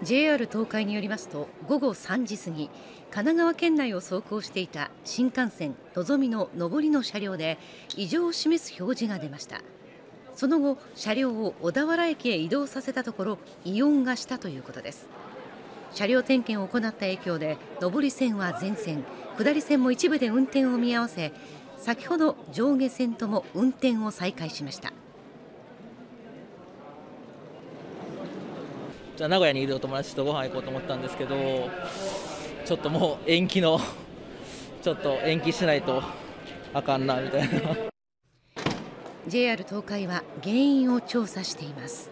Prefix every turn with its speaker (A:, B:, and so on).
A: JR 東海によりますと、午後3時過ぎ、神奈川県内を走行していた新幹線のぞみの上りの車両で異常を示す表示が出ました。その後、車両を小田原駅へ移動させたところ、異音がしたということです。車両点検を行った影響で、上り線は全線、下り線も一部で運転を見合わせ、先ほど上下線とも運転を再開しました。
B: じゃあ名古屋にいるお友達とご飯行こうと思ったんですけど、ちょっともう延期しないとあかんなみたいな。
A: JR 東海は原因を調査しています。